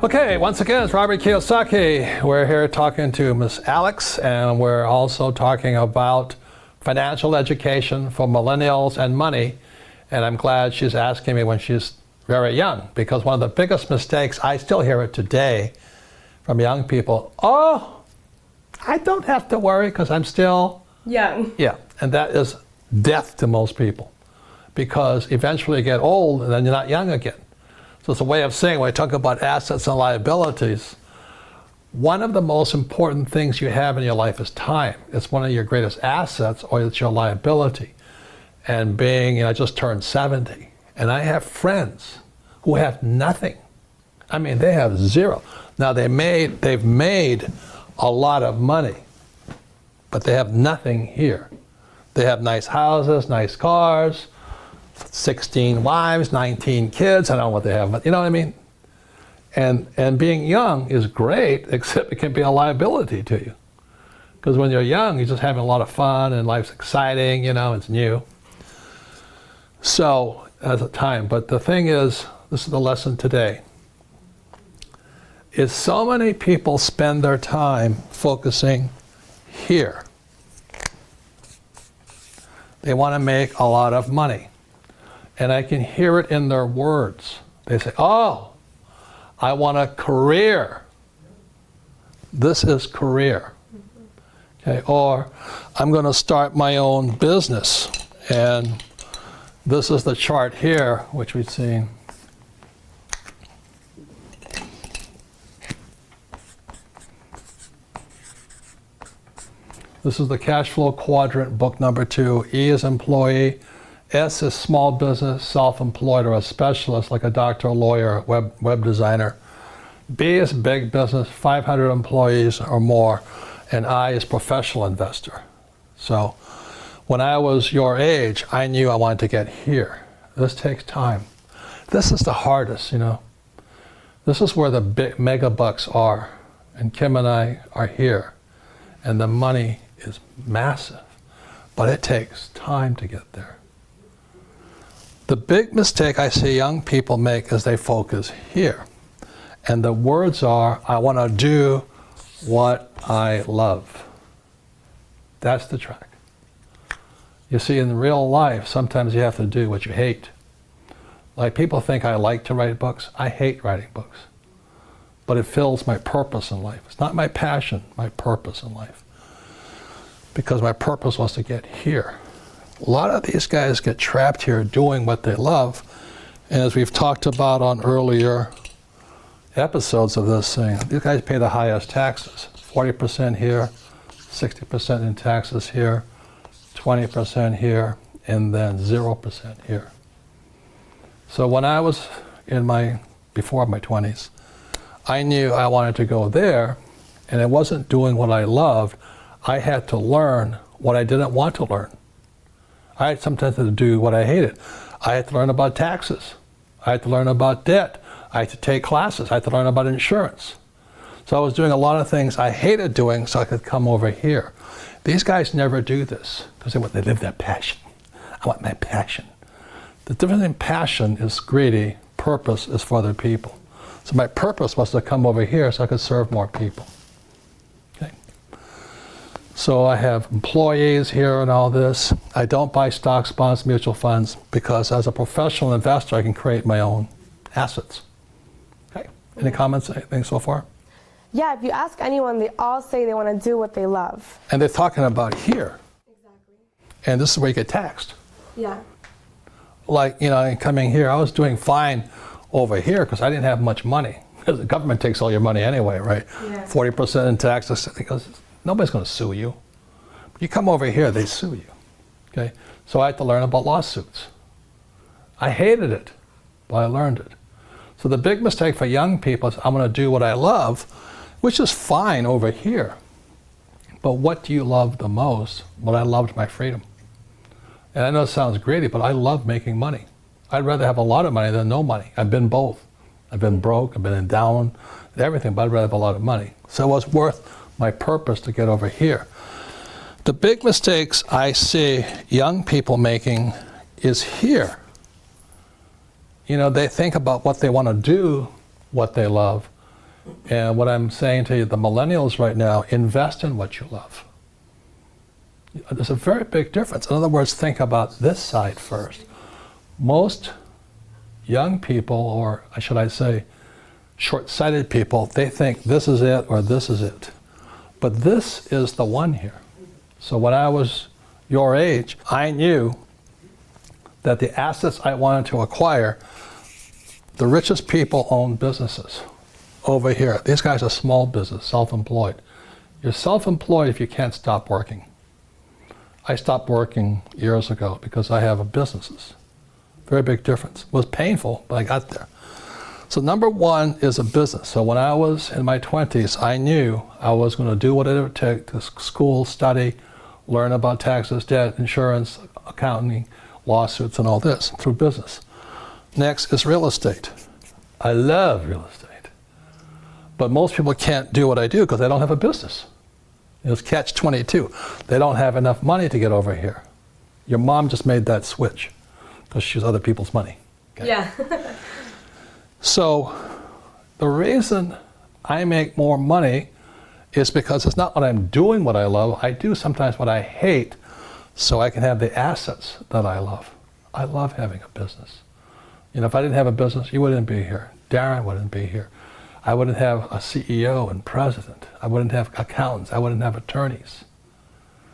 Okay, once again, it's Robert Kiyosaki. We're here talking to Miss Alex, and we're also talking about financial education for millennials and money. And I'm glad she's asking me when she's very young, because one of the biggest mistakes, I still hear it today from young people, oh, I don't have to worry because I'm still young. Yeah, and that is death to most people, because eventually you get old and then you're not young again. So it's a way of saying, when I talk about assets and liabilities, one of the most important things you have in your life is time. It's one of your greatest assets, or it's your liability. And being, I just turned 70, and I have friends who have nothing. I mean, they have zero. Now they've made a lot of money, but they have nothing here. They have nice houses, nice cars, 16 wives, 19 kids, I don't know what they have, but you know what I mean? And being young is great, except it can be a liability to you. Because when you're young, you're just having a lot of fun and life's exciting, it's new. So, at the time, but the thing is, this is the lesson today, is so many people spend their time focusing here. They want to make a lot of money. And I can hear it in their words. They say, oh, I want a career. This is career. Okay, or I'm going to start my own business. And this is the chart here, which we've seen. This is the cash flow quadrant, book number 2. E is employee. S is small business, self-employed, or a specialist like a doctor, a lawyer, web designer. B is big business, 500 employees or more. And I is professional investor. So when I was your age, I knew I wanted to get here. This takes time. This is the hardest, This is where the big mega bucks are. And Kim and I are here. And the money is massive. But it takes time to get there. The big mistake I see young people make is they focus here. And the words are, I want to do what I love. That's the track. You see, in real life, sometimes you have to do what you hate. Like, people think I like to write books. I hate writing books. But it fills my purpose in life. It's not my passion, my purpose in life. Because my purpose was to get here. A lot of these guys get trapped here doing what they love. And as we've talked about on earlier episodes of this thing, these guys pay the highest taxes. 40% here, 60% in taxes here, 20% here, and then 0% here. So when I was before my 20s, I knew I wanted to go there, and it wasn't doing what I loved. I had to learn what I didn't want to learn. I sometimes had to do what I hated. I had to learn about taxes. I had to learn about debt. I had to take classes. I had to learn about insurance. So I was doing a lot of things I hated doing so I could come over here. These guys never do this because they live their passion. I want my passion. The difference in passion is greedy. Purpose is for other people. So my purpose was to come over here so I could serve more people. So I have employees here and all this. I don't buy stocks, bonds, mutual funds, because as a professional investor, I can create my own assets. Okay. Any comments, anything so far? Yeah, if you ask anyone, they all say they want to do what they love. And they're talking about here. Exactly. And this is where you get taxed. Yeah. Like, coming here, I was doing fine over here because I didn't have much money. Because the government takes all your money anyway, right? Yeah. 40% in taxes, because nobody's going to sue you. But you come over here, they sue you. Okay? So I had to learn about lawsuits. I hated it, but I learned it. So the big mistake for young people is, I'm going to do what I love, which is fine over here. But what do you love the most? Well, I loved my freedom. And I know it sounds greedy, but I love making money. I'd rather have a lot of money than no money. I've been both. I've been broke, I've been in down, everything, but I'd rather have a lot of money. So it was worth my purpose to get over here. The big mistakes I see young people making is here. They think about what they want to do, what they love, And what I'm saying to you, the millennials right now, invest in what you love. There's a very big difference. In other words, think about this side first. Most young people, or should I say, short-sighted people, they think this is it or this is it. But this is the one here. So when I was your age, I knew that the assets I wanted to acquire, the richest people own businesses. Over here, these guys are small business, self-employed. You're self-employed if you can't stop working. I stopped working years ago because I have businesses. Very big difference. It was painful, but I got there. So number one is a business. So when I was in my 20s, I knew I was going to do what it would take to school, study, learn about taxes, debt, insurance, accounting, lawsuits, and all this through business. Next is real estate. I love real estate. But most people can't do what I do because they don't have a business. It's catch-22. They don't have enough money to get over here. Your mom just made that switch because she has other people's money. Okay? Yeah. So the reason I make more money is because it's not what I'm doing what I love. I do sometimes what I hate so I can have the assets that I love. I love having a business. You know, if I didn't have a business, you wouldn't be here. Darren wouldn't be here. I wouldn't have a CEO and president. I wouldn't have accountants. I wouldn't have attorneys.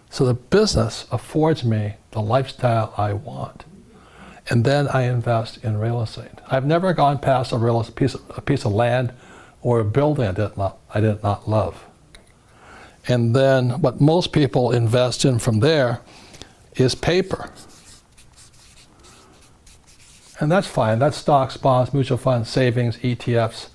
So the business affords me the lifestyle I want. And then I invest in real estate. I've never gone past a piece of land or a building I did not love. And then what most people invest in from there is paper. And that's fine. That's stocks, bonds, mutual funds, savings, ETFs.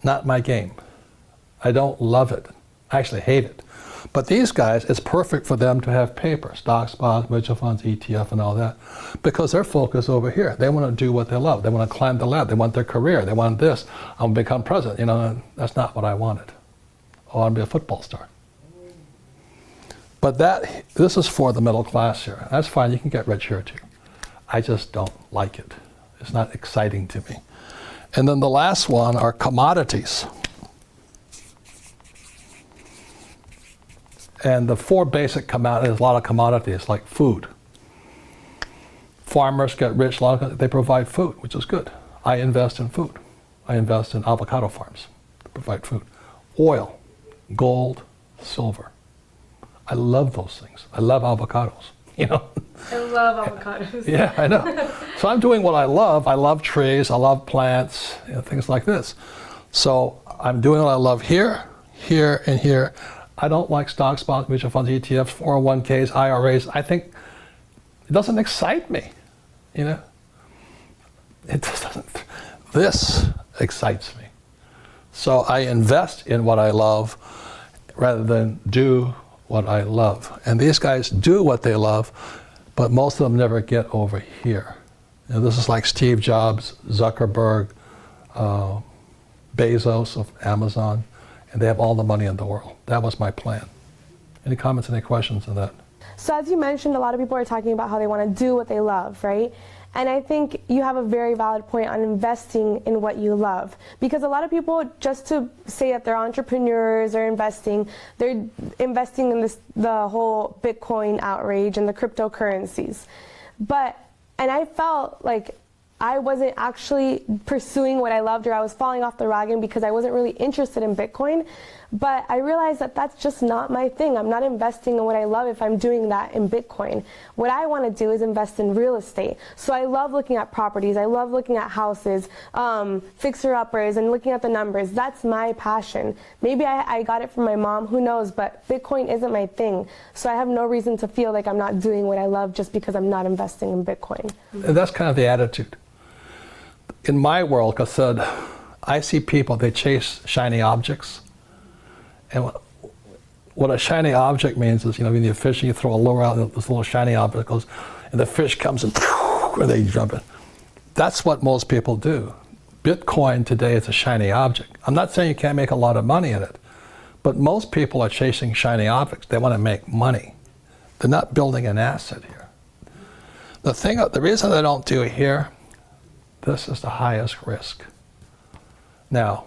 Not my game. I don't love it. I actually hate it. But these guys, it's perfect for them to have paper, stocks, bonds, mutual funds, ETF, and all that, because they're focused over here. They want to do what they love. They want to climb the ladder. They want their career. They want this. I want to become president. You know, that's not what I wanted. I want to be a football star. But this is for the middle class here. That's fine. You can get rich here too. I just don't like it. It's not exciting to me. And then the last one are commodities. And the four basic commodities, there's a lot of commodities like food. Farmers get rich, they provide food, which is good. I invest in food. I invest in avocado farms to provide food. Oil, gold, silver. I love those things. I love avocados, you know. I love avocados. Yeah, I know. So I'm doing what I love. I love trees, I love plants, you know, things like this. So I'm doing what I love here, here, and here. I don't like stocks, bonds, mutual funds, ETFs, 401ks, IRAs. I think it doesn't excite me, you know. It just doesn't. This excites me. So I invest in what I love rather than do what I love. And these guys do what they love, but most of them never get over here. And this is like Steve Jobs, Zuckerberg, Bezos of Amazon, and they have all the money in the world. That was my plan. Any comments, any questions on that? So as you mentioned, a lot of people are talking about how they want to do what they love, right? And I think you have a very valid point on investing in what you love. Because a lot of people, just to say that they're entrepreneurs or they're investing in the whole Bitcoin outrage and the cryptocurrencies. And I felt like I wasn't actually pursuing what I loved, or I was falling off the wagon because I wasn't really interested in Bitcoin. But I realized that that's just not my thing. I'm not investing in what I love if I'm doing that in Bitcoin. What I want to do is invest in real estate. So I love looking at properties. I love looking at houses, fixer-uppers, and looking at the numbers. That's my passion. Maybe I got it from my mom, who knows, but Bitcoin isn't my thing. So I have no reason to feel like I'm not doing what I love just because I'm not investing in Bitcoin. And that's kind of the attitude. In my world, like I said, I see people, they chase shiny objects. And what a shiny object means is, you know, when you're fishing, you throw a lure out, and this little shiny object goes, and the fish comes and they jump in. That's what most people do. Bitcoin today is a shiny object. I'm not saying you can't make a lot of money in it, but most people are chasing shiny objects. They want to make money. They're not building an asset here. The reason they don't do it here, this is the highest risk. Now,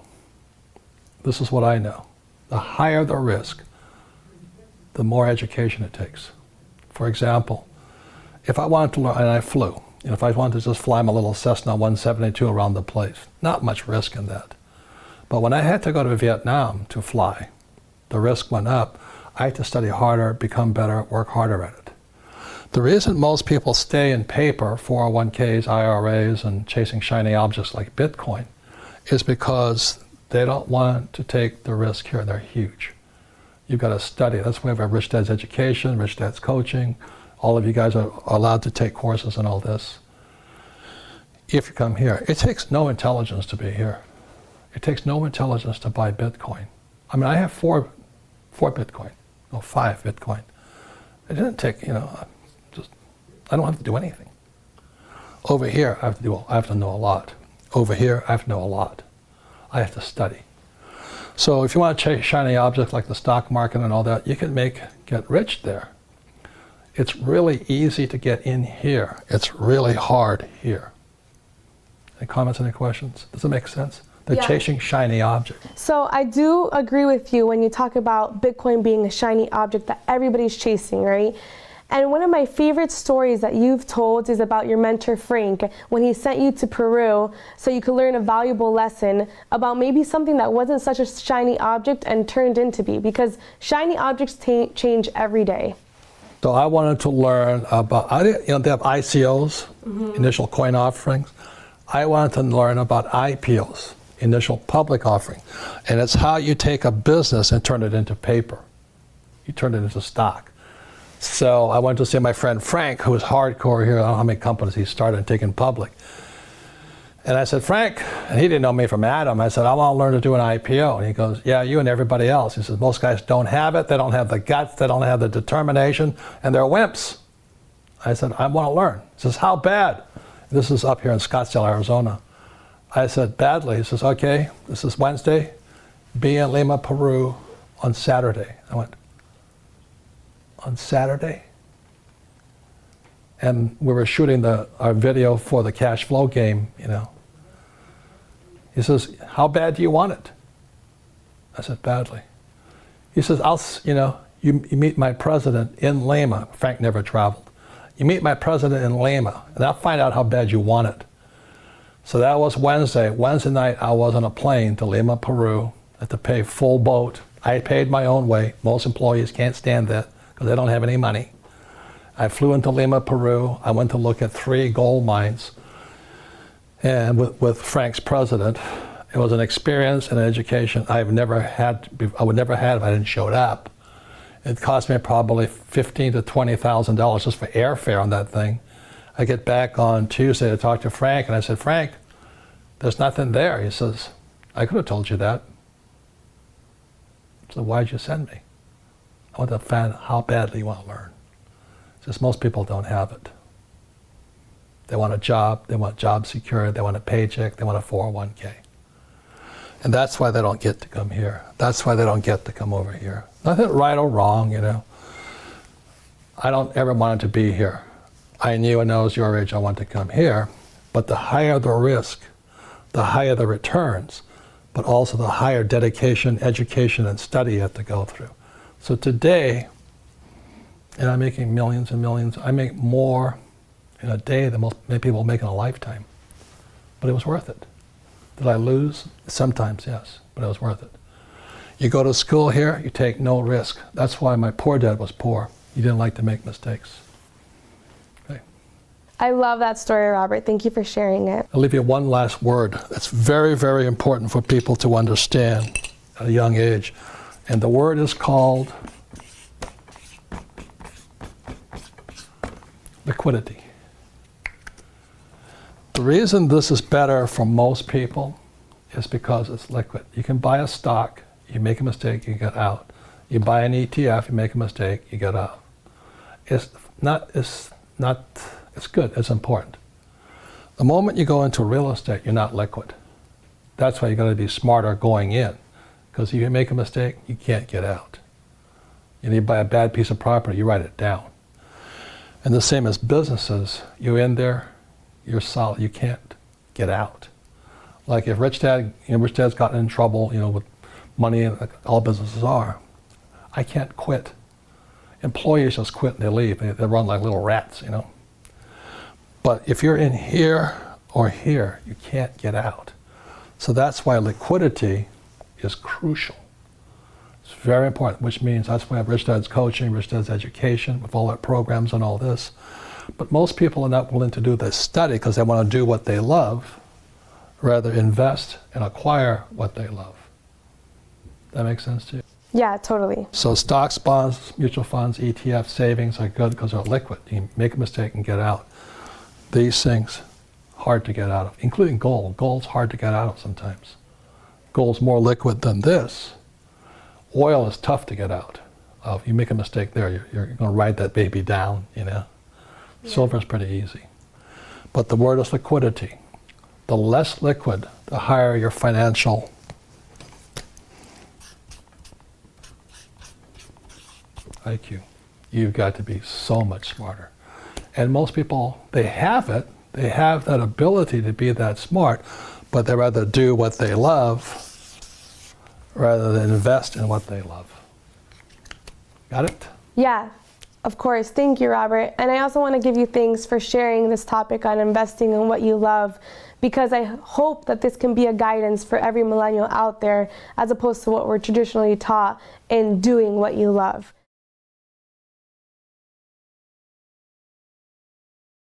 this is what I know. The higher the risk, the more education it takes. For example, if I wanted to learn, and I flew, if I wanted to just fly my little Cessna 172 around the place, not much risk in that. But when I had to go to Vietnam to fly, the risk went up. I had to study harder, become better, work harder at it. The reason most people stay in paper, 401ks, IRAs, and chasing shiny objects like Bitcoin is because they don't want to take the risk here. They're huge. You've got to study. That's why we have Rich Dad's Education, Rich Dad's Coaching. All of you guys are allowed to take courses and all this. If you come here, it takes no intelligence to be here. It takes no intelligence to buy Bitcoin. I mean, I have four Bitcoin, no, 5 Bitcoin. It didn't take, I don't have to do anything. Over here, I have to know a lot. Over here, I have to know a lot. I have to study. So if you want to chase shiny objects like the stock market and all that, you can get rich there. It's really easy to get in here. It's really hard here. Any comments, any questions? Does it make sense? They're chasing shiny objects. So I do agree with you when you talk about Bitcoin being a shiny object that everybody's chasing, right? And one of my favorite stories that you've told is about your mentor, Frank, when he sent you to Peru so you could learn a valuable lesson about maybe something that wasn't such a shiny object and turned into be, because shiny objects change every day. So I wanted to learn about, they have ICOs, initial coin offerings. I wanted to learn about IPOs, initial public offering. And it's how you take a business and turn it into paper. You turn it into stock. So I went to see my friend Frank, who was hardcore here. I don't know how many companies he started and taken public. And I said, Frank, and he didn't know me from Adam. I said, I want to learn to do an IPO. And he goes, yeah, you and everybody else. He says, most guys don't have it. They don't have the guts. They don't have the determination. And they're wimps. I said, I want to learn. He says, how bad? This is up here in Scottsdale, Arizona. I said, badly. He says, okay, this is Wednesday. Be in Lima, Peru on Saturday. I went, on Saturday? And we were shooting our video for the cash flow game, He says, how bad do you want it? I said, badly. He says, you meet my president in Lima. Frank never traveled. You meet my president in Lima, and I'll find out how bad you want it. So that was Wednesday. Wednesday night, I was on a plane to Lima, Peru. I had to pay full boat. I paid my own way. Most employees can't stand that because they don't have any money. I flew into Lima, Peru. I went to look at 3 gold mines, and with Frank's president. It was an experience and an education I would never have if I didn't show up. It cost me probably $15,000 to $20,000 just for airfare on that thing. I get back on Tuesday to talk to Frank, and I said, Frank, there's nothing there. He says, I could have told you that. So why'd you send me? I want to find how badly you want to learn. Just most people don't have it. They want a job, they want job security, they want a paycheck, they want a 401k. And that's why they don't get to come here. That's why they don't get to come over here. Nothing right or wrong, I don't ever want to be here. I knew when I was your age I wanted to come here, but the higher the risk, the higher the returns, but also the higher dedication, education, and study you have to go through. So today, and I'm making millions and millions, I make more in a day than many people make in a lifetime. But it was worth it. Did I lose? Sometimes, yes, but it was worth it. You go to school here, you take no risk. That's why my poor dad was poor. He didn't like to make mistakes. Okay. I love that story, Robert. Thank you for sharing it. I'll leave you one last word that's very, very important for people to understand at a young age. And the word is called liquidity. The reason this is better for most people is because it's liquid. You can buy a stock, you make a mistake, you get out. You buy an ETF, you make a mistake, you get out. It's good, it's important. The moment you go into real estate, you're not liquid. That's why you got to be smarter going in, because if you make a mistake, you can't get out. You buy a bad piece of property, you write it down. And the same as businesses, you're in there, you're solid, you can't get out. Like if Rich Dad's gotten in trouble, with money, all businesses are. I can't quit. Employees just quit and they leave. They run like little rats, you know. But if you're in here or here, you can't get out. So that's why liquidity is crucial. It's very important, which means that's why I have Rich Dad's coaching, Rich Dad's education, with all our programs and all this. But most people are not willing to do this study because they want to do what they love, rather invest and acquire what they love. That makes sense to you? Yeah, totally. So stocks, bonds, mutual funds, ETFs, savings are good because they're liquid. You make a mistake and get out. These things, hard to get out of, including gold. Gold's hard to get out of sometimes. Gold's more liquid than this. Oil is tough to get out of. You make a mistake there, you're going to ride that baby down, you know. Yeah. Silver's pretty easy. But the word is liquidity. The less liquid, the higher your financial IQ. You've got to be so much smarter. And most people, they have it. They have that ability to be that smart, but they rather do what they love rather than invest in what they love. Got it? Yeah, of course. Thank you, Robert. And I also want to give you thanks for sharing this topic on investing in what you love, because I hope that this can be a guidance for every millennial out there, as opposed to what we're traditionally taught in doing what you love.